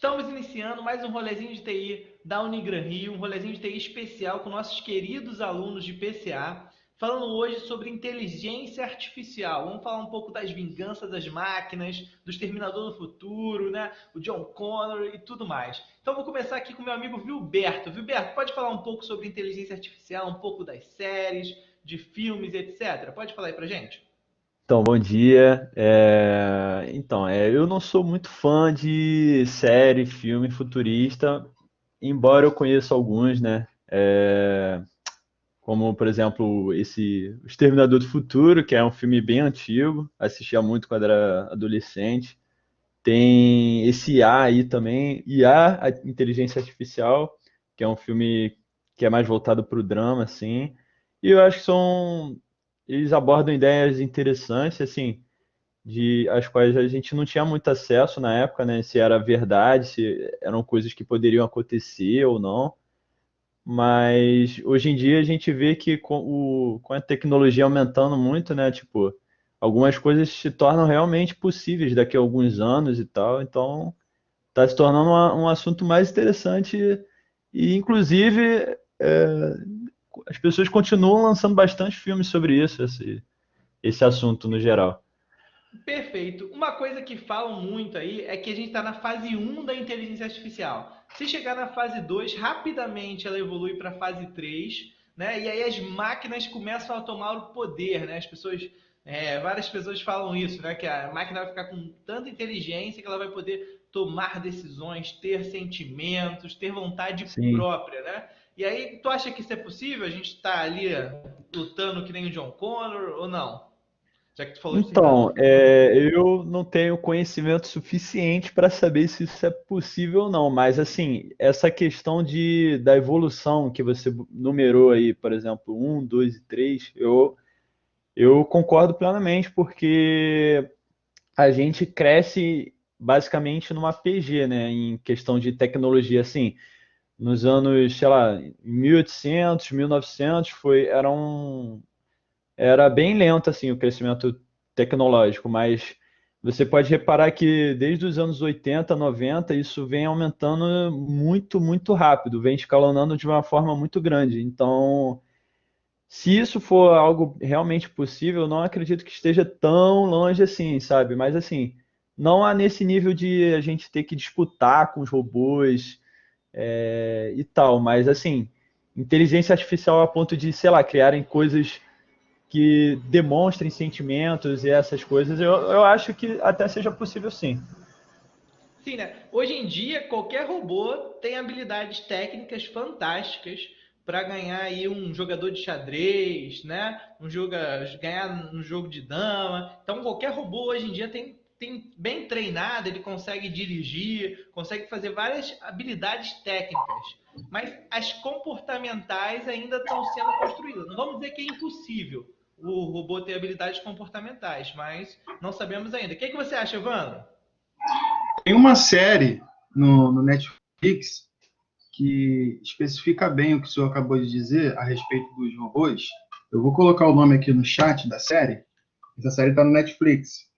Estamos iniciando mais um rolezinho de TI da Unigran Rio, um rolezinho de TI especial com nossos queridos alunos de PCA, falando hoje sobre inteligência artificial. Vamos falar um pouco das vinganças das máquinas, do Exterminador do Futuro, né? O John Connor e tudo mais. Então vou começar aqui com meu amigo Vilberto. Vilberto, pode falar um pouco sobre inteligência artificial, um pouco das séries, de filmes, etc. Pode falar aí pra gente? Então, bom dia. Eu não sou muito fã de série, filme futurista, embora eu conheça alguns, né? Como, por exemplo, esse O Exterminador do Futuro, que é um filme bem antigo, assistia muito quando era adolescente. Tem esse IA aí também, IA, a Inteligência Artificial, que é um filme que é mais voltado para o drama, assim. E eu acho que eles abordam ideias interessantes, assim, de as quais a gente não tinha muito acesso na época, né? Se era verdade, se eram coisas que poderiam acontecer ou não. Mas hoje em dia a gente vê que com a tecnologia aumentando muito, né? Tipo, algumas coisas se tornam realmente possíveis daqui a alguns anos e tal. Então, está se tornando um assunto mais interessante e, inclusive, as pessoas continuam lançando bastante filmes sobre isso, esse assunto no geral. Perfeito. Uma coisa que falam muito aí é que a gente está na fase um da inteligência artificial. Se chegar na fase 2, rapidamente ela evolui para a fase 3, né? E aí as máquinas começam a tomar o poder, né? Várias pessoas falam isso, né? Que a máquina vai ficar com tanta inteligência que ela vai poder tomar decisões, ter sentimentos, ter vontade Sim. própria, né? E aí, tu acha que isso é possível? A gente está ali lutando que nem o John Connor ou não? Já que tu falou de Exterminador do Então, Futuro. eu não tenho conhecimento suficiente para saber se isso é possível ou não, mas assim, essa questão da evolução que você numerou aí, por exemplo, um, 2 e 3, eu concordo plenamente, porque a gente cresce basicamente numa PG, né, em questão de tecnologia, assim, nos anos, sei lá, 1800, 1900, era bem lento assim o crescimento tecnológico, mas você pode reparar que desde os anos 80, 90, isso vem aumentando muito, muito rápido, vem escalonando de uma forma muito grande. Então, se isso for algo realmente possível, eu não acredito que esteja tão longe assim, sabe? Mas assim, não há nesse nível de a gente ter que disputar com os robôs, e tal, mas assim, inteligência artificial a ponto de, sei lá, criarem coisas que demonstrem sentimentos e essas coisas, eu acho que até seja possível sim. Sim, né? Hoje em dia, qualquer robô tem habilidades técnicas fantásticas para ganhar aí um jogador de xadrez, né? Ganhar um jogo de dama. Então, qualquer robô hoje em dia tem bem treinado, ele consegue dirigir, consegue fazer várias habilidades técnicas. Mas as comportamentais ainda estão sendo construídas. Não vamos dizer que é impossível o robô ter habilidades comportamentais, mas não sabemos ainda. O que você acha, Evandro? Tem uma série no Netflix que especifica bem o que o senhor acabou de dizer a respeito dos robôs. Eu vou colocar o nome aqui no chat da série. Essa série está no Netflix.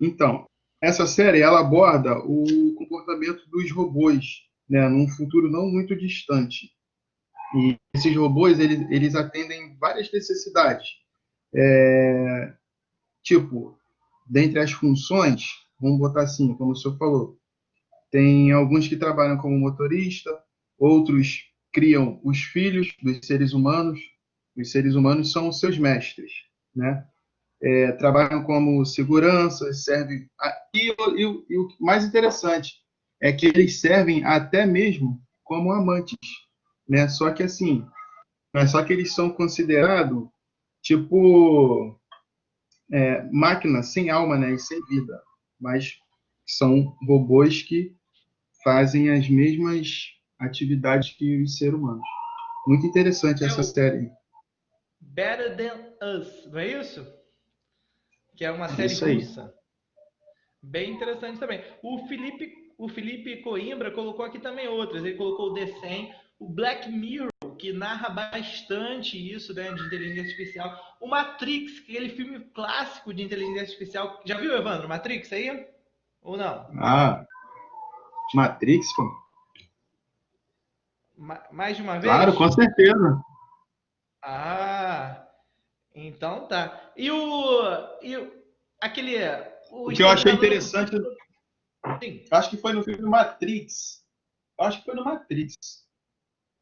Então, essa série ela aborda o comportamento dos robôs, né, num futuro não muito distante. E esses robôs eles atendem várias necessidades. Tipo, dentre as funções, vamos botar assim, como o senhor falou, tem alguns que trabalham como motorista, outros criam os filhos dos seres humanos. Os seres humanos são os seus mestres, né? Trabalham como segurança, servem. E o mais interessante é que eles servem até mesmo como amantes, né? Só que assim, não é só que eles são considerados tipo máquinas sem alma, né? E sem vida, mas são robôs que fazem as mesmas atividades que os seres humanos. Muito interessante É essa o série. Better Than Us, não é isso? Que é uma série Isso aí. russa. Bem interessante também. O Felipe Coimbra colocou aqui também outras. Ele colocou o The 100, o Black Mirror, que narra bastante isso, né, de inteligência artificial. O Matrix, aquele filme clássico de inteligência artificial. Já viu, Evandro, Matrix aí? Ou não? Ah, Matrix, pô. Mais de uma Claro, vez? com certeza. Ah, então tá. Aquele, o O que eu achei Exterminador do interessante, Futuro, sim. acho que foi no filme Matrix. Acho que foi no Matrix.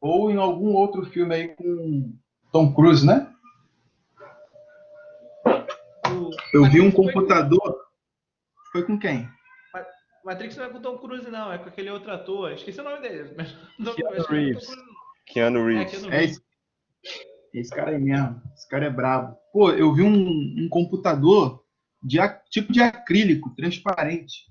Ou em algum outro filme aí com Tom Cruise, né? O Eu vi um Matrix foi computador. Foi com quem? Matrix não é com o Tom Cruise, não, é com aquele outro ator. Esqueci o nome dele, mas Keanu acho que não é com o Tom Reeves. Cruise, não. Keanu É, Reeves. Keanu É Reeves. esse cara aí mesmo. Esse cara é brabo. Pô, eu vi um computador tipo de acrílico, transparente.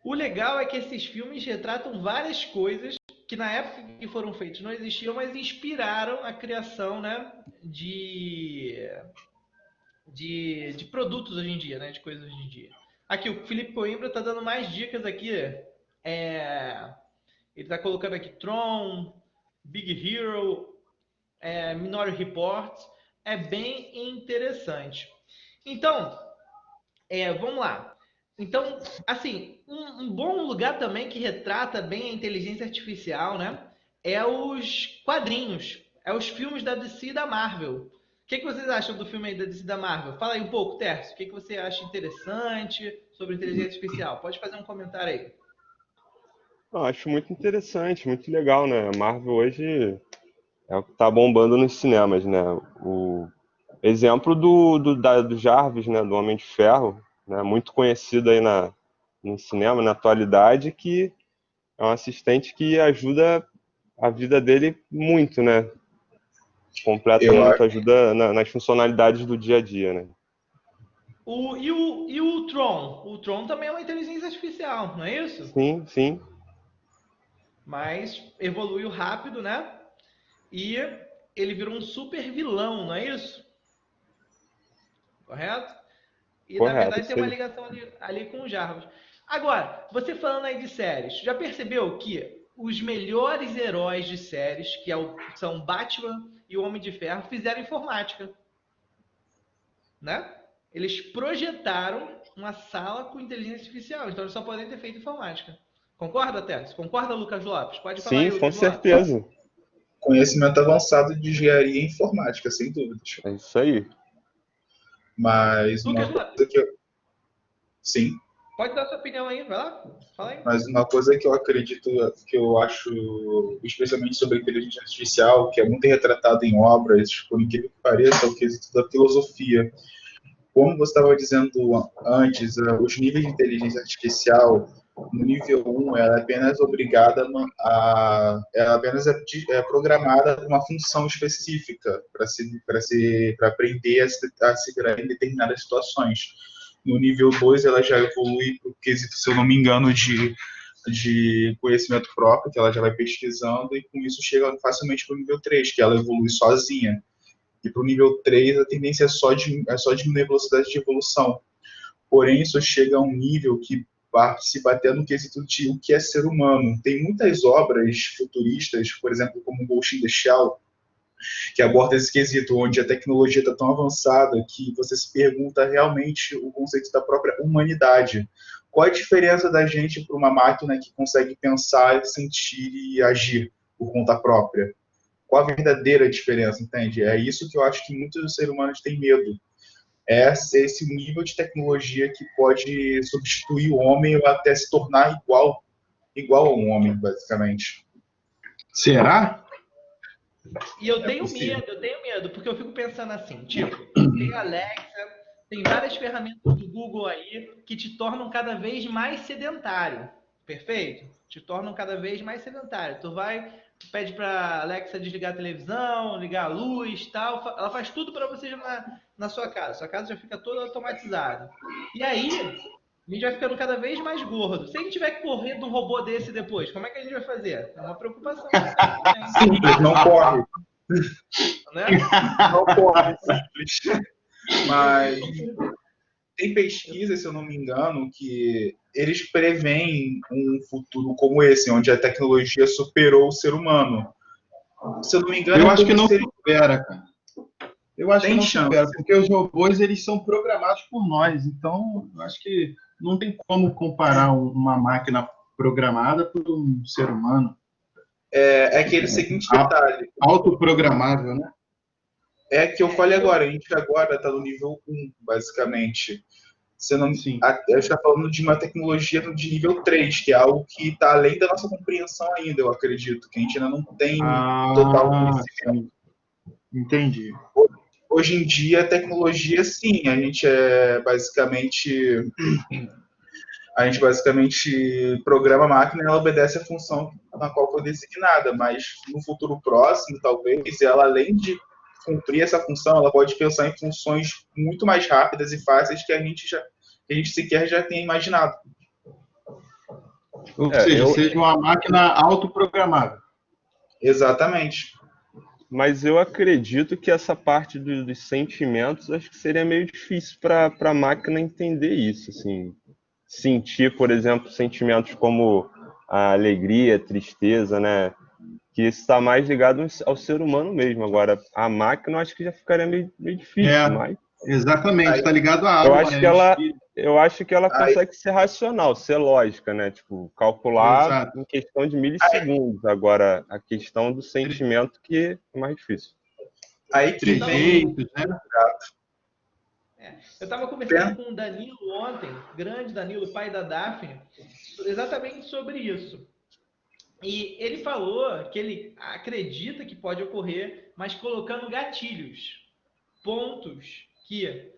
O legal é que esses filmes retratam várias coisas que na época que foram feitos não existiam, mas inspiraram a criação, né, de produtos hoje em dia, né, de coisas hoje em dia. Aqui, o Felipe Coimbra tá dando mais dicas aqui. Ele tá colocando aqui Tron, Big Hero, Minority Report. É bem interessante. Então, vamos lá. Então, assim, um bom lugar também que retrata bem a inteligência artificial, né? É os quadrinhos, é os filmes da DC e da Marvel. O que vocês acham do filme aí da DC e da Marvel? Fala aí um pouco, Terço. O que você acha interessante sobre inteligência artificial? Pode fazer um comentário aí. Eu acho muito interessante, muito legal, né? A Marvel hoje é o que tá bombando nos cinemas, né? O exemplo do Jarvis, né? Do Homem de Ferro, né? Muito conhecido aí no cinema, na atualidade, que é um assistente que ajuda a vida dele muito, né? Completa Eu muito, acho. ajuda nas funcionalidades do dia a dia, né? E o Tron? O Tron também é uma inteligência artificial, não é isso? Sim, sim. Mas evoluiu rápido, né? E ele virou um super vilão, não é isso? Correto? E na Correto, verdade tem isso uma aí. ligação ali com o Jarvis. Agora, você falando aí de séries, já percebeu que os melhores heróis de séries, são Batman e o Homem de Ferro, fizeram informática, né? Eles projetaram uma sala com inteligência artificial, então eles só podem ter feito informática. Concorda, Tess? Concorda, Lucas Lopes? Pode falar Sim, aí, com Lucas Lopes. certeza. Conhecimento avançado de engenharia informática, sem dúvidas. É isso aí. Mas Lucas uma Lopes, coisa que eu... Sim, pode dar sua opinião aí, vai lá, fala aí. mas uma coisa que eu acredito, que eu acho, especialmente sobre a inteligência artificial, que é muito retratado em obras, por incrível que pareça, é o quesito da filosofia. Como você estava dizendo antes, os níveis de inteligência artificial, no nível 1, ela é apenas obrigada ela apenas é programada para uma função específica, para aprender a se virar em determinadas situações. No nível 2, ela já evolui para o quesito, se eu não me engano, de conhecimento próprio, que ela já vai pesquisando, e com isso chega facilmente para o nível 3, que ela evolui sozinha. E para o nível 3, a tendência é só diminuir a velocidade de evolução. Porém, isso chega a um nível que se bater no quesito de o que é ser humano. Tem muitas obras futuristas, por exemplo, como Ghost in the Shell, que aborda esse quesito, onde a tecnologia está tão avançada que você se pergunta realmente o conceito da própria humanidade. Qual a diferença da gente para uma máquina que consegue pensar, sentir e agir por conta própria? Qual a verdadeira diferença, entende? É isso que eu acho que muitos dos seres humanos têm medo. É esse nível de tecnologia que pode substituir o homem ou até se tornar igual a um homem, basicamente. Será? E eu É tenho possível. medo, porque eu fico pensando assim, tipo, tem Alexa, tem várias ferramentas do Google aí que te tornam cada vez mais sedentário, perfeito? Te tornam cada vez mais sedentário. Tu pede pra Alexa desligar a televisão, ligar a luz, tal, ela faz tudo para você na sua casa. Sua casa já fica toda automatizada. E aí, a gente vai ficando cada vez mais gordo. Se a gente tiver que correr de um robô desse depois, como é que a gente vai fazer? É uma preocupação que eu tenho também, Simples, não corre. né? Não corre, simples. Mas tem pesquisas, se eu não me engano, que eles preveem um futuro como esse, onde a tecnologia superou o ser humano. Se eu não me engano, Eu é acho que como não se supera, cara. Eu acho que Tem não chance. supera, porque os robôs eles são programados por nós, então eu acho que não tem como comparar uma máquina programada por um ser humano. É aquele seguinte detalhe. Autoprogramável, né? É que eu falei agora, a gente agora está no nível 1, basicamente. Você não, Sim. a gente está falando de uma tecnologia de nível 3, que é algo que está além da nossa compreensão ainda, eu acredito, que a gente ainda não tem total conhecimento. Sim. Entendi. Hoje em dia, a tecnologia, sim, a gente basicamente programa a máquina e ela obedece a função na qual foi designada, mas no futuro próximo, talvez, ela além de cumprir essa função, ela pode pensar em funções muito mais rápidas e fáceis que a gente sequer já tenha imaginado. Ou seja, seja uma máquina autoprogramável. Exatamente. Mas eu acredito que essa parte dos sentimentos, acho que seria meio difícil para a máquina entender isso, assim. Sentir, por exemplo, sentimentos como a alegria, a tristeza, né? Que isso está mais ligado ao ser humano mesmo. Agora, a máquina, eu acho que já ficaria meio difícil, mas... Exatamente, está ligado à alma. Eu acho que ela consegue ser racional, ser lógica, né? Tipo, calcular em questão de milissegundos. Agora, a questão do sentimento que é mais difícil. Aí que vem... Eu estava conversando com o Danilo ontem, grande Danilo, pai da Daphne, exatamente sobre isso. E ele falou que ele acredita que pode ocorrer, mas colocando gatilhos, pontos que,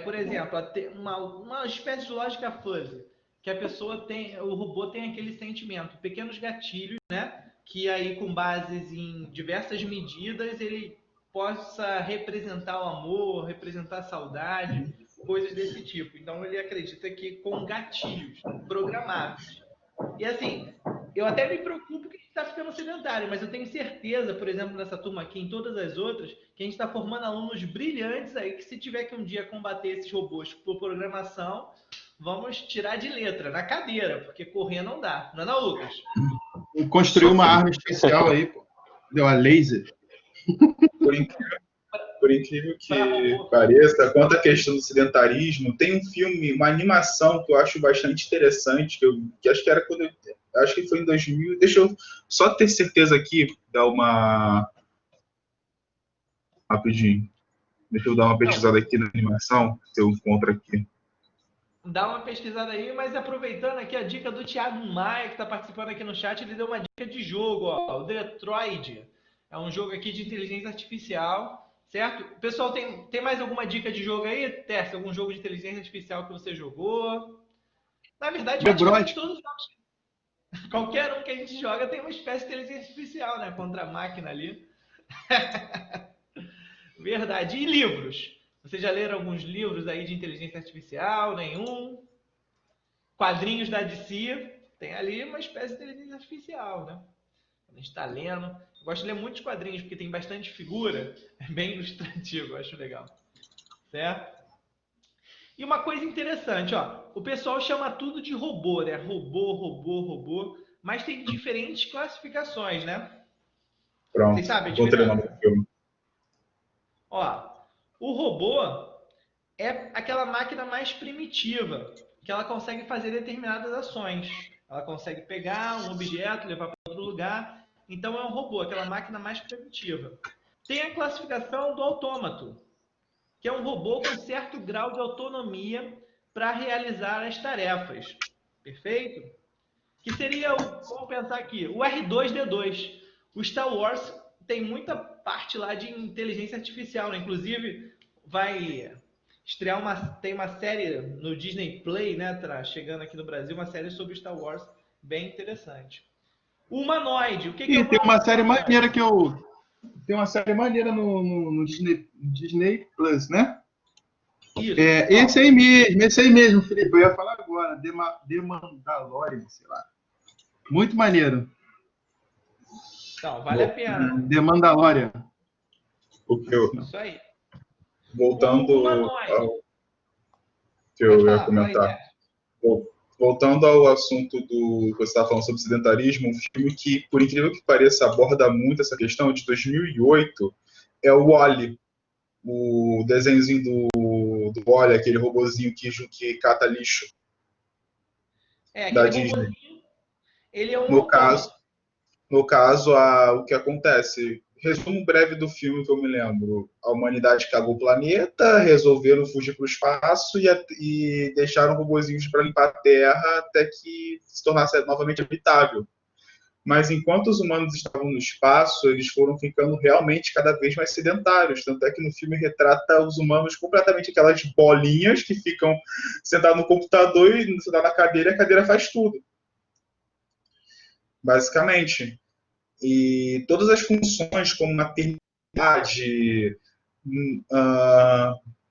por exemplo, uma espécie de lógica fuzzy, que a pessoa tem, o robô tem aquele sentimento, pequenos gatilhos, né? Que aí com bases em diversas medidas ele possa representar o amor, representar a saudade, coisas desse tipo. Então ele acredita que com gatilhos programáveis. E assim, eu até me preocupo que a gente está ficando sedentário, mas eu tenho certeza, por exemplo, nessa turma aqui, em todas as outras, que a gente está formando alunos brilhantes aí, que se tiver que um dia combater esses robôs por programação, vamos tirar de letra, na cadeira, porque correr não dá. Não é não, Lucas? Construiu uma arma especial aí, pô. Deu a laser. Por incrível que pareça, quanto à questão do sedentarismo, tem um filme, uma animação que eu acho bastante interessante, que acho que era quando acho que foi em 2000. Deixa eu só ter certeza aqui, dar uma rapidinho. Deixa eu dar uma pesquisada aqui na animação, se eu encontro aqui. Dá uma pesquisada aí, mas aproveitando aqui a dica do Thiago Maia, que está participando aqui no chat, ele deu uma dica de jogo, ó, o Detroit. É um jogo aqui de inteligência artificial, certo? Pessoal, tem mais alguma dica de jogo aí? Testa algum jogo de inteligência artificial que você jogou? Na verdade, praticamente todos os jogos, qualquer um que a gente joga tem uma espécie de inteligência artificial, né? Contra a máquina ali. Verdade. E livros? Vocês já leram alguns livros aí de inteligência artificial? Nenhum? Quadrinhos da DC? Tem ali uma espécie de inteligência artificial, né? A gente está lendo. Eu gosto de ler muitos quadrinhos, porque tem bastante figura. É bem ilustrativo, eu acho legal. Certo? E uma coisa interessante, ó. O pessoal chama tudo de robô, né? Robô. Mas tem diferentes classificações, né? Pronto. Vocês sabem a Encontrei o nome do filme. Ó, o robô é aquela máquina mais primitiva, que ela consegue fazer determinadas ações. Ela consegue pegar um objeto, levar para outro lugar. Então é um robô, aquela máquina mais primitiva. Tem a classificação do autômato, que é um robô com certo grau de autonomia para realizar as tarefas. Perfeito? Que seria, vamos pensar aqui, o R2-D2. O Star Wars tem muita parte lá de inteligência artificial, né? Inclusive, vai estrear tem uma série no Disney Play, né? Tá chegando aqui no Brasil, uma série sobre Star Wars bem interessante. O humanoide, o que é o tem uma série maneira que eu... Tem uma série maneira no Disney Plus, né? Isso. Esse aí mesmo, Felipe. Eu ia falar agora. The Mandalorian, sei lá. Muito maneiro. Então, vale a pena. The Mandalorian. Isso aí. Voltando ao que eu ia comentar. Voltando ao assunto do que você estava falando sobre sedentarismo, um filme que, por incrível que pareça, aborda muito essa questão, de 2008, é o Wall-E. o desenhozinho do Wall-E, aquele robozinho que cata lixo da Aquele Disney. robôzinho, ele é um No autômato. caso, o que acontece? Resumo breve do filme que eu me lembro. A humanidade cagou o planeta, resolveram fugir para o espaço e deixaram robozinhos para limpar a Terra até que se tornasse novamente habitável. Mas enquanto os humanos estavam no espaço, eles foram ficando realmente cada vez mais sedentários. Tanto é que no filme retrata os humanos completamente aquelas bolinhas que ficam sentados no computador e sentados na cadeira, e a cadeira faz tudo. Basicamente. E todas as funções, como maternidade,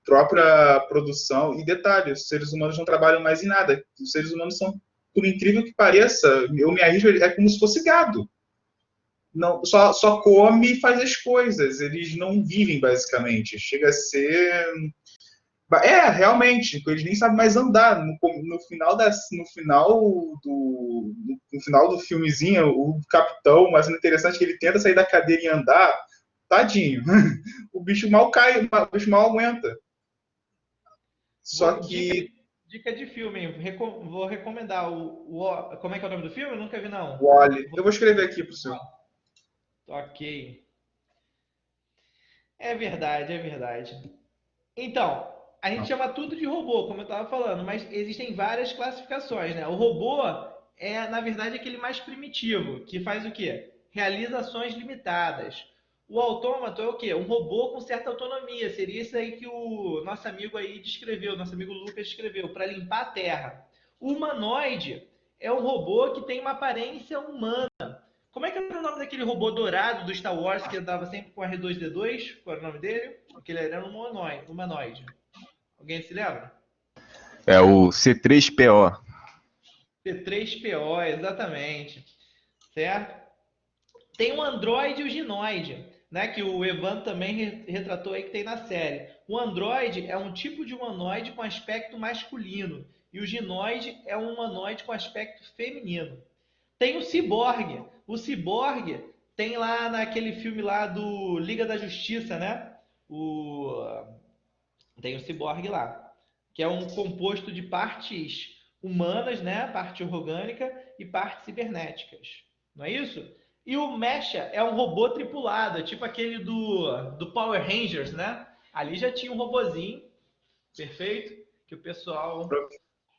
própria produção, e detalhe, os seres humanos não trabalham mais em nada. Os seres humanos são, por incrível que pareça, eu me arrisco, é como se fosse gado. Não, só come e faz as coisas, eles não vivem, basicamente. Chega a ser... realmente, eles nem sabem mais andar. No final do filmezinho, o capitão, mas o interessante é que ele tenta sair da cadeira e andar, tadinho. O bicho mal cai, o bicho mal aguenta. Só que... Dica de filme, vou recomendar como é que é o nome do filme? Eu nunca vi, não. Wall-E. Eu vou escrever aqui pro senhor. Ok. É verdade, é verdade. Então, a gente chama tudo de robô, como eu estava falando, mas existem várias classificações, né? O robô é, na verdade, aquele mais primitivo, que faz o quê? Realiza ações limitadas. O autômato é o quê? Um robô com certa autonomia. Seria isso aí que o nosso amigo aí descreveu, nosso amigo Lucas descreveu, para limpar a Terra. O humanoide é um robô que tem uma aparência humana. Como é que era o nome daquele robô dourado do Star Wars que andava sempre com R2D2? Qual era o nome dele? Porque ele era um humanoide. Alguém se lembra? É o C3PO. C3PO, exatamente. Certo? Tem o Android e o Ginoide, né? Que o Evan também retratou aí que tem na série. O Android é um tipo de humanoide com aspecto masculino. E o Ginoide é um humanoide com aspecto feminino. Tem o Cyborg. O Cyborg tem lá naquele filme lá do Liga da Justiça, né? Tem o Cyborg lá, que é um composto de partes humanas, né? Parte orgânica e partes cibernéticas. Não é isso? E o Mecha é um robô tripulado, tipo aquele do Power Rangers, né? Ali já tinha um robozinho, perfeito, que o pessoal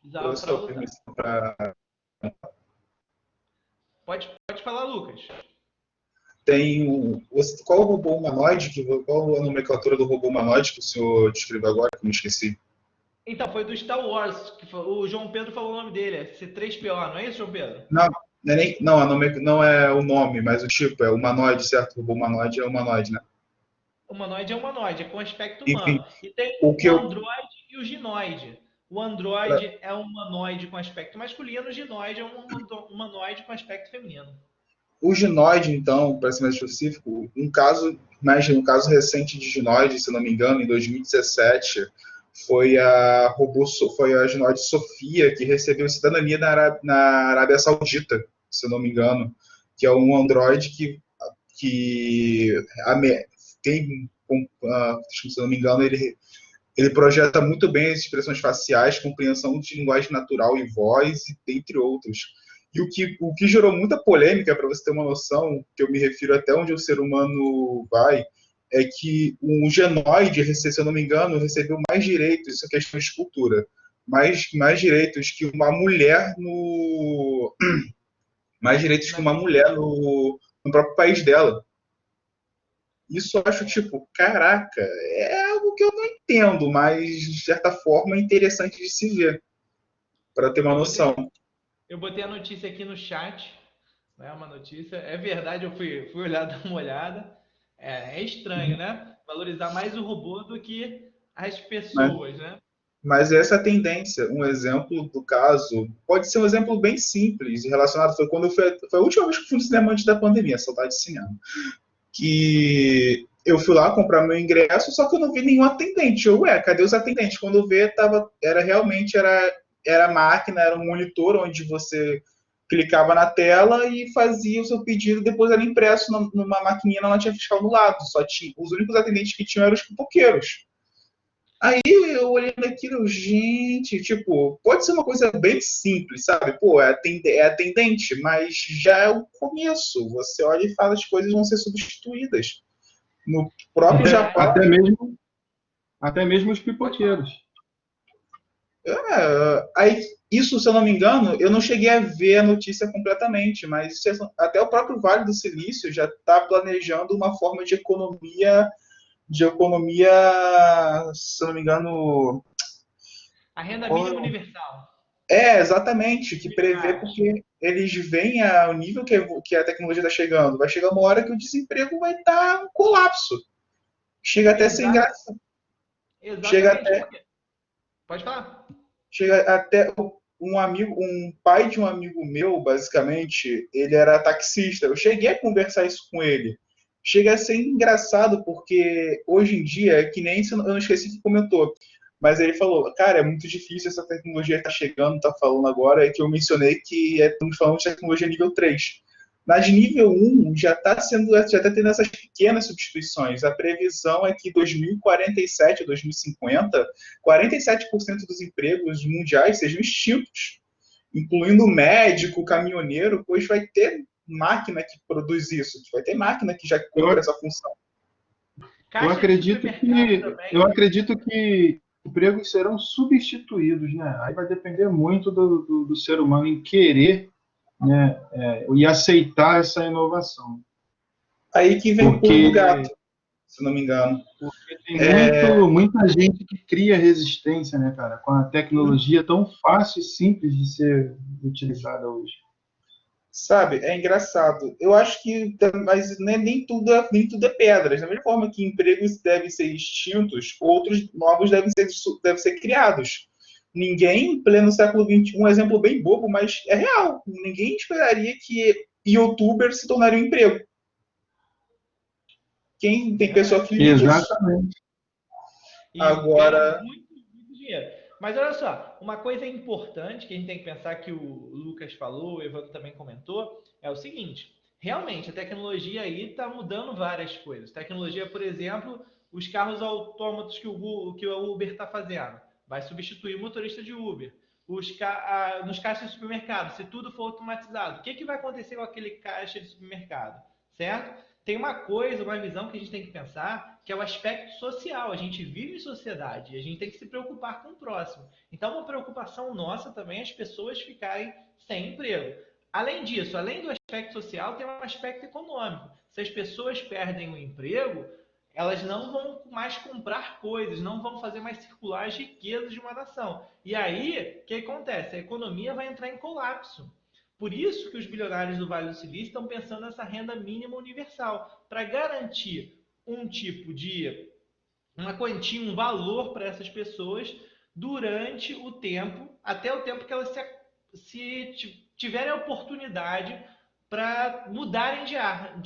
usava para lutar. Permissão para... Pode falar, Lucas. Qual o robô humanoide? Qual a nomenclatura do robô humanoide que o senhor descreveu agora, que eu me esqueci? Então, foi do Star Wars, que o João Pedro falou o nome dele, é C3PO, não é isso, João Pedro? Não, não é o nome, mas o tipo, é humanoide, certo? O robô humanoide é humanoide, né? Humanoide é humanoide, é com aspecto Enfim, humano. E tem o que o eu... Android e o Ginoide. O Android é um humanoide com aspecto masculino, o Ginoide é um humanoide com aspecto feminino. O ginoide, então, para ser mais específico, um caso recente de ginoide, se não me engano, em 2017, foi a ginoide Sofia, que recebeu cidadania na Arábia Saudita, se não me engano, que é um androide que tem, se não me engano, ele projeta muito bem as expressões faciais, compreensão de linguagem natural e voz, entre outros. E o que gerou muita polêmica, para você ter uma noção, que eu me refiro até onde o ser humano vai, é que um genoide, se eu não me engano, recebeu mais direitos, isso é questão de cultura, mais direitos que uma mulher mais direitos que uma mulher no próprio país dela. Isso eu acho, tipo, caraca, é algo que eu não entendo, mas de certa forma é interessante de se ver, para ter uma noção. Eu botei a notícia aqui no chat, né? Uma notícia. É verdade, eu fui olhar, dar uma olhada. É estranho, né? Valorizar mais o robô do que as pessoas, né? Mas essa é a tendência. Um exemplo do caso pode ser um exemplo bem simples relacionado. Foi a última vez que eu fui no cinema antes da pandemia, saudade de cinema. Que eu fui lá comprar meu ingresso, só que eu não vi nenhum atendente. Cadê os atendentes? Quando eu vi, era máquina, era um monitor onde você clicava na tela e fazia o seu pedido, depois era impresso numa maquininha na notinha fiscal do lado. Só tinha, os únicos atendentes que tinham eram os pipoqueiros. Aí eu olhando aquilo, gente, tipo, pode ser uma coisa bem simples, sabe? Pô, é atendente, mas já é o começo. Você olha e fala, as coisas vão ser substituídas. No próprio Japão, Até mesmo os pipoqueiros. aí, isso, se eu não me engano, eu não cheguei a ver a notícia completamente, mas até o próprio Vale do Silício já está planejando uma forma de economia, se eu não me engano. A renda mínima universal. Exatamente, que prevê porque eles veem o nível que a tecnologia está chegando. Vai chegar uma hora que o desemprego vai estar um colapso. Chega até a ser engraçado. Chega Exatamente. até, Pode falar. chega até um pai de um amigo meu, basicamente, ele era taxista. Eu cheguei a conversar isso com ele. Chega a ser engraçado porque hoje em dia, é que nem isso, eu não esqueci que comentou, mas ele falou, cara, é muito difícil essa tecnologia que tá chegando, tá falando agora, é que eu mencionei que estamos falando de tecnologia nível 3. Nas nível 1 já tá tendo essas pequenas substituições. A previsão é que 2047, 2050, 47% dos empregos mundiais sejam extintos, incluindo médico, caminhoneiro, pois vai ter máquina que produz isso, vai ter máquina que já cumpre essa função. Eu acredito que empregos serão substituídos, né? Aí vai depender muito do ser humano em querer, né, e aceitar essa inovação. Aí que vem o pulo do gato, se não me engano. Porque tem muita gente que cria resistência, né, cara, com a tecnologia tão fácil e simples de ser utilizada hoje. Sabe, é engraçado. Eu acho que, mas nem tudo é pedras. Da mesma forma que empregos devem ser extintos, outros novos devem ser criados. Ninguém, em pleno século XXI, um exemplo bem bobo, mas é real. Ninguém esperaria que youtuber se tornaria um emprego. Quem tem pessoa que vive disso. Exatamente. Agora, muito dinheiro. Mas olha só, uma coisa importante que a gente tem que pensar, que o Lucas falou, o Evandro também comentou, é o seguinte: realmente a tecnologia aí está mudando várias coisas. Tecnologia, por exemplo, os carros autômatos que o Uber está fazendo, vai substituir o motorista de Uber. Nos caixas de supermercado, se tudo for automatizado, o que vai acontecer com aquele caixa de supermercado? Certo? Tem uma visão que a gente tem que pensar, que é o aspecto social. A gente vive em sociedade e a gente tem que se preocupar com o próximo. Então, uma preocupação nossa também é as pessoas ficarem sem emprego. Além disso, além do aspecto social, tem um aspecto econômico. Se as pessoas perdem o emprego, elas não vão mais comprar coisas, não vão fazer mais circular as riquezas de uma nação. E aí, o que acontece? A economia vai entrar em colapso. Por isso que os bilionários do Vale do Silício estão pensando nessa renda mínima universal, para garantir um tipo de uma quantia, um valor para essas pessoas durante o tempo, até o tempo que elas se tiverem a oportunidade para mudarem de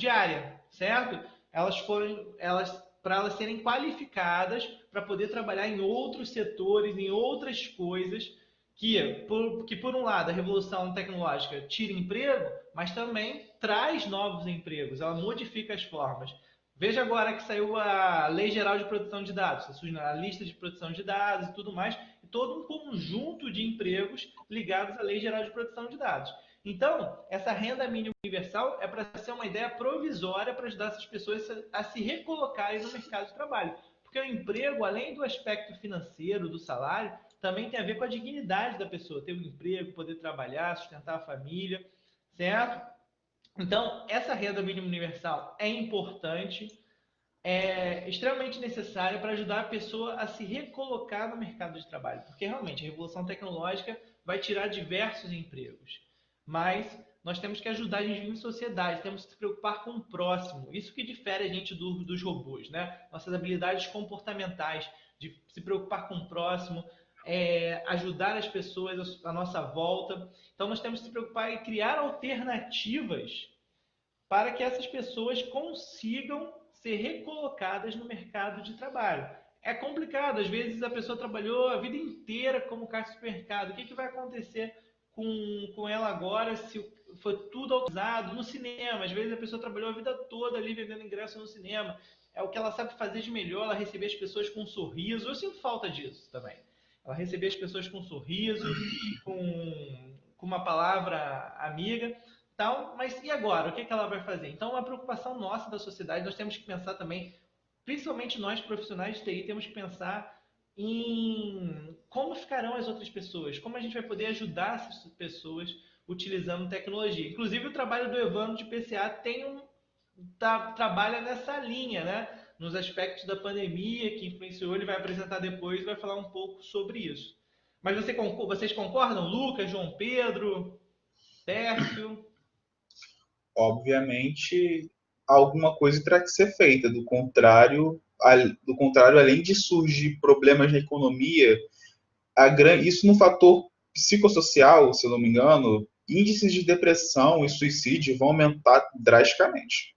área, certo? Para elas serem qualificadas para poder trabalhar em outros setores, em outras coisas, que por um lado a revolução tecnológica tira emprego, mas também traz novos empregos, ela modifica as formas. Veja agora que saiu a Lei Geral de Proteção de Dados, a lista de proteção de dados e tudo mais, e todo um conjunto de empregos ligados à Lei Geral de Proteção de Dados. Então, essa renda mínima universal é para ser uma ideia provisória para ajudar essas pessoas a se recolocarem no mercado de trabalho. Porque o emprego, além do aspecto financeiro, do salário, também tem a ver com a dignidade da pessoa, ter um emprego, poder trabalhar, sustentar a família, certo? Então, essa renda mínima universal é importante, é extremamente necessária para ajudar a pessoa a se recolocar no mercado de trabalho, porque realmente a revolução tecnológica vai tirar diversos empregos, mas nós temos que ajudar, a gente vive em sociedade, temos que se preocupar com o próximo, isso que difere a gente dos robôs, né? Nossas habilidades comportamentais, de se preocupar com o próximo, ajudar as pessoas à nossa volta. Então nós temos que se preocupar em criar alternativas para que essas pessoas consigam ser recolocadas no mercado de trabalho. É complicado, às vezes a pessoa trabalhou a vida inteira como caixa de supermercado. O que vai acontecer com ela agora se foi tudo autorizado no cinema. Às vezes a pessoa trabalhou a vida toda ali vendendo ingresso no cinema. É o que ela sabe fazer de melhor, ela receber as pessoas com um sorriso. Eu sinto falta disso também. Ela receber as pessoas com um sorriso, com uma palavra amiga, tal. Mas e agora? O que ela vai fazer? Então, uma preocupação nossa da sociedade, nós temos que pensar também, principalmente nós profissionais de TI, temos que pensar em como ficarão as outras pessoas, como a gente vai poder ajudar essas pessoas utilizando tecnologia. Inclusive, o trabalho do Evandro de PCA trabalha nessa linha, né? Nos aspectos da pandemia que influenciou, ele vai apresentar depois e vai falar um pouco sobre isso. Mas vocês concordam? Lucas, João Pedro, Tércio? Obviamente, alguma coisa terá que ser feita. Do contrário, além de surgir problemas na economia, isso no fator psicossocial, se eu não me engano, índices de depressão e suicídio vão aumentar drasticamente.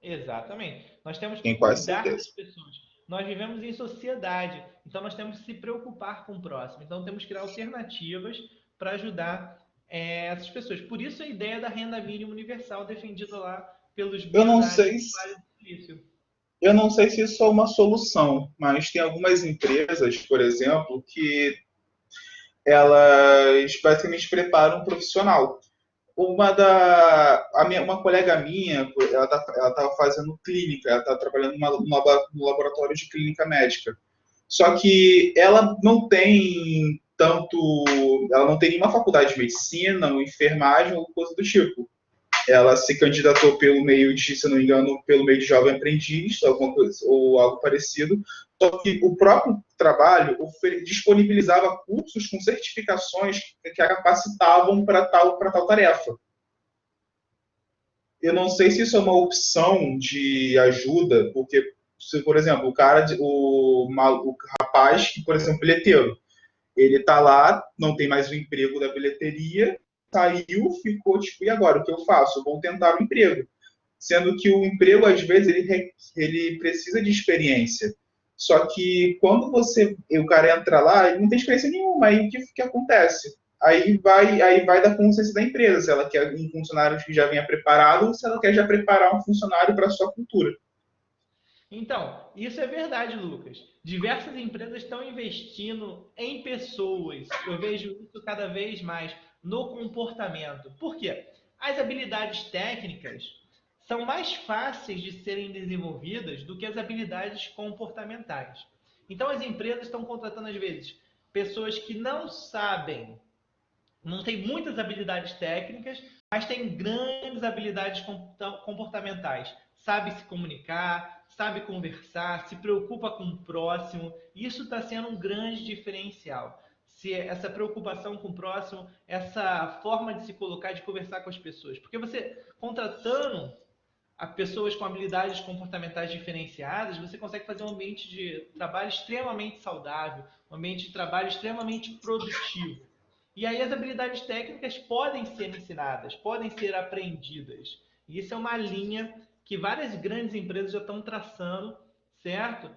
Exatamente. Nós temos que Tenho quase cuidar certeza. das pessoas. Nós vivemos em sociedade, então nós temos que se preocupar com o próximo. Então temos que criar alternativas para ajudar essas pessoas. Por isso a ideia da renda mínima universal defendida lá pelos Eu não bilionários sei do Vale do Silício. Eu não sei se isso é uma solução, mas tem algumas empresas, por exemplo, que elas basicamente preparam um profissional. Uma colega minha, ela estava fazendo clínica, ela estava trabalhando no laboratório de clínica médica. Só que ela não tem ela não tem nenhuma faculdade de medicina, ou enfermagem, ou coisa do tipo. Ela se candidatou pelo meio de, se não me engano, pelo meio de jovem aprendiz, alguma coisa, ou algo parecido. Só que o próprio trabalho disponibilizava cursos com certificações que a capacitavam para tal tarefa. Eu não sei se isso é uma opção de ajuda, porque, se, por exemplo, o rapaz que, por exemplo, bilheteiro, ele está lá, não tem mais o emprego da bilheteria, saiu, ficou tipo, e agora? O que eu faço? Eu vou tentar um emprego. Sendo que o emprego, às vezes, ele precisa de experiência. Só que quando o cara entra lá, ele não tem experiência nenhuma. Aí o que acontece? Aí vai da consciência da empresa, se ela quer um funcionário que já venha preparado ou se ela quer já preparar um funcionário para a sua cultura. Então, isso é verdade, Lucas. Diversas empresas estão investindo em pessoas. Eu vejo isso cada vez mais no comportamento. Por quê? As habilidades técnicas são mais fáceis de serem desenvolvidas do que as habilidades comportamentais. Então, as empresas estão contratando, às vezes, pessoas que não sabem, não têm muitas habilidades técnicas, mas têm grandes habilidades comportamentais. Sabe se comunicar, sabe conversar, se preocupa com o próximo. Isso está sendo um grande diferencial. Se essa preocupação com o próximo, essa forma de se colocar, de conversar com as pessoas. Porque você, contratando a pessoas com habilidades comportamentais diferenciadas, você consegue fazer um ambiente de trabalho extremamente saudável, um ambiente de trabalho extremamente produtivo. E aí as habilidades técnicas podem ser ensinadas, podem ser aprendidas. E isso é uma linha que várias grandes empresas já estão traçando, certo?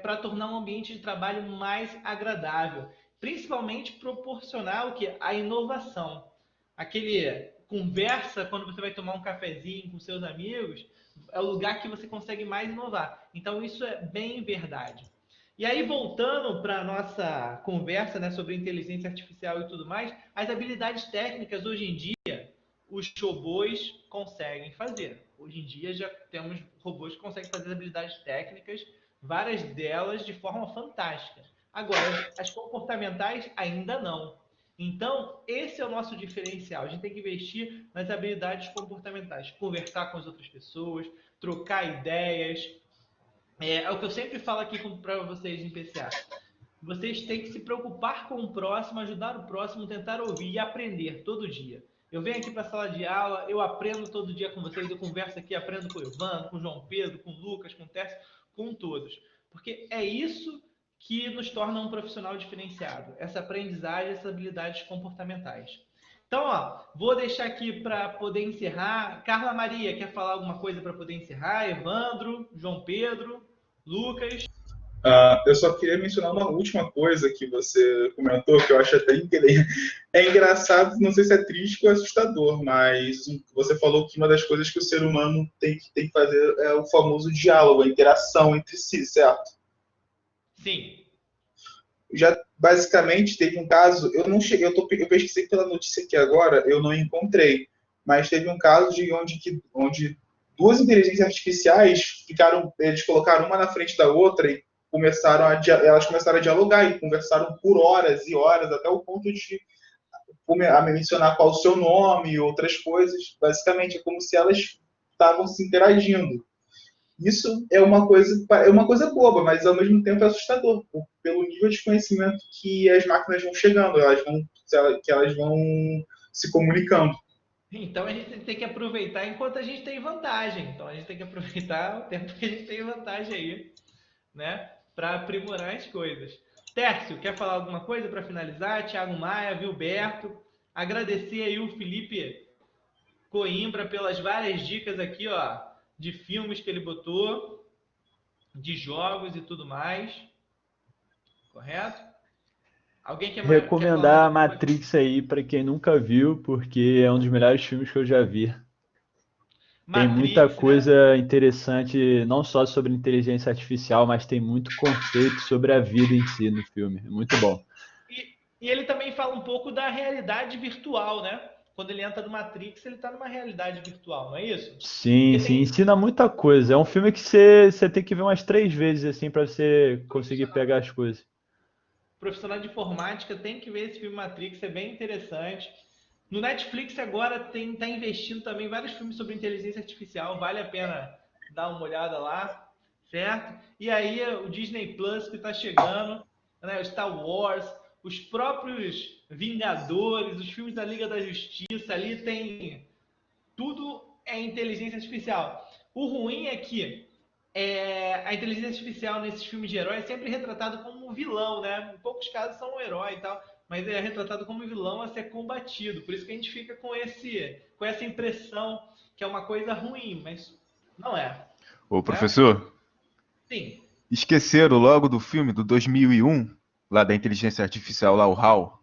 Para tornar um ambiente de trabalho mais agradável, principalmente proporcionar o que? A inovação. Aquele conversa quando você vai tomar um cafezinho com seus amigos, é o lugar que você consegue mais inovar. Então isso é bem verdade. E aí, voltando para a nossa conversa, né, sobre inteligência artificial e tudo mais, as habilidades técnicas hoje em dia, os robôs conseguem fazer. Hoje em dia já temos robôs que conseguem fazer as habilidades técnicas, várias delas de forma fantástica. Agora, as comportamentais ainda não. Então, esse é o nosso diferencial. A gente tem que investir nas habilidades comportamentais, conversar com as outras pessoas, trocar ideias. É o que eu sempre falo aqui para vocês em PCA. Vocês têm que se preocupar com o próximo, ajudar o próximo, tentar ouvir e aprender todo dia. Eu venho aqui para a sala de aula, eu aprendo todo dia com vocês, eu converso aqui, aprendo com o Evandro, com o João Pedro, com o Lucas, com o Tércio, com todos. Porque é isso que nos torna um profissional diferenciado. Essa aprendizagem, essas habilidades comportamentais. Então, vou deixar aqui para poder encerrar. Carla Maria, quer falar alguma coisa para poder encerrar? Evandro, João Pedro, Lucas? Eu só queria mencionar uma última coisa que você comentou, que eu acho até é engraçado, não sei se é triste ou assustador, mas você falou que uma das coisas que o ser humano tem que fazer é o famoso diálogo, a interação entre si, certo? Sim. Já basicamente teve um caso, eu não cheguei, eu pesquisei pela notícia aqui agora, eu não encontrei, mas teve um caso de onde duas inteligências artificiais ficaram, eles colocaram uma na frente da outra e elas começaram a dialogar e conversaram por horas e horas, até o ponto de a mencionar qual o seu nome e outras coisas. Basicamente, é como se elas estavam se interagindo. Isso é uma coisa boba, mas ao mesmo tempo é assustador, pelo nível de conhecimento que as máquinas vão chegando, que elas vão se comunicando. Então a gente tem que aproveitar enquanto a gente tem vantagem. Então a gente tem que aproveitar o tempo que a gente tem vantagem aí, né? Para aprimorar as coisas. Tércio, quer falar alguma coisa para finalizar? Thiago Maia, Vilberto. Agradecer aí o Felipe Coimbra pelas várias dicas aqui, ó, de filmes que ele botou, de jogos e tudo mais. Correto? Alguém quer falar mais Recomendar a alguma coisa? Matrix aí pra quem nunca viu, porque é um dos melhores filmes que eu já vi. Tem muita Matrix, né? coisa interessante, não só sobre inteligência artificial, mas tem muito conceito sobre a vida em si no filme. É muito bom. E ele também fala um pouco da realidade virtual, né? Quando ele entra no Matrix, ele está numa realidade virtual, não é isso? Sim, Porque sim, tem ensina muita coisa. É um filme que você tem que ver umas 3 vezes assim pra você conseguir profissional, pegar as coisas. profissional de informática tem que ver esse filme Matrix, é bem interessante. No Netflix agora tá investindo também vários filmes sobre inteligência artificial, vale a pena dar uma olhada lá, certo? E aí o Disney Plus que está chegando, né, o Star Wars, os próprios Vingadores, os filmes da Liga da Justiça, ali tem tudo é inteligência artificial. O ruim é que a inteligência artificial nesses filmes de herói é sempre retratado como um vilão, né? Em poucos casos são um herói e tal, mas é retratado como um vilão a ser combatido. Por isso que a gente fica com essa impressão que é uma coisa ruim, mas não é, Ô, né? professor, Sim. esqueceram logo do filme do 2001, lá da inteligência artificial, lá o HAL?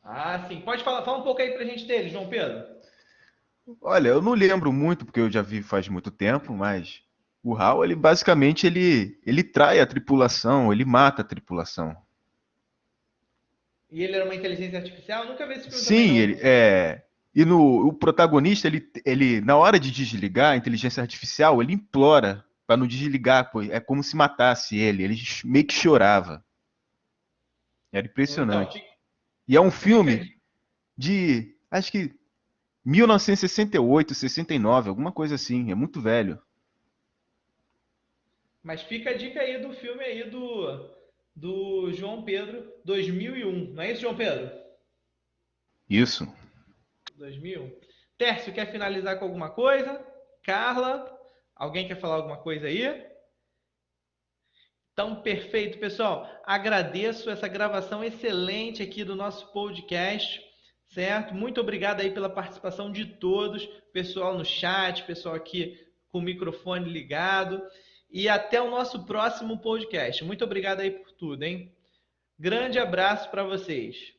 Ah, sim. Pode falar, fala um pouco aí pra gente dele, João Pedro. Olha, eu não lembro muito, porque eu já vi faz muito tempo, mas o HAL, ele basicamente, ele trai a tripulação, ele mata a tripulação. E ele era uma inteligência artificial? Eu nunca vi esse filme também, Sim, não. ele é. E no, o protagonista, ele, na hora de desligar a inteligência artificial, ele implora para não desligar, pô. É como se matasse ele. Ele meio que chorava. Era Então, impressionante. E é um fica, filme de, acho que 1968, 69, alguma coisa assim. É muito velho. mas fica a dica aí do filme aí do João Pedro 2001. Não é isso, João Pedro? Isso. 2001. Tércio, quer finalizar com alguma coisa? Carla, alguém quer falar alguma coisa aí? Então, perfeito, pessoal. Agradeço essa gravação excelente aqui do nosso podcast, certo? Muito obrigado aí pela participação de todos, pessoal no chat, pessoal aqui com o microfone ligado. E até o nosso próximo podcast. Muito obrigado aí por tudo, hein? Grande abraço para vocês.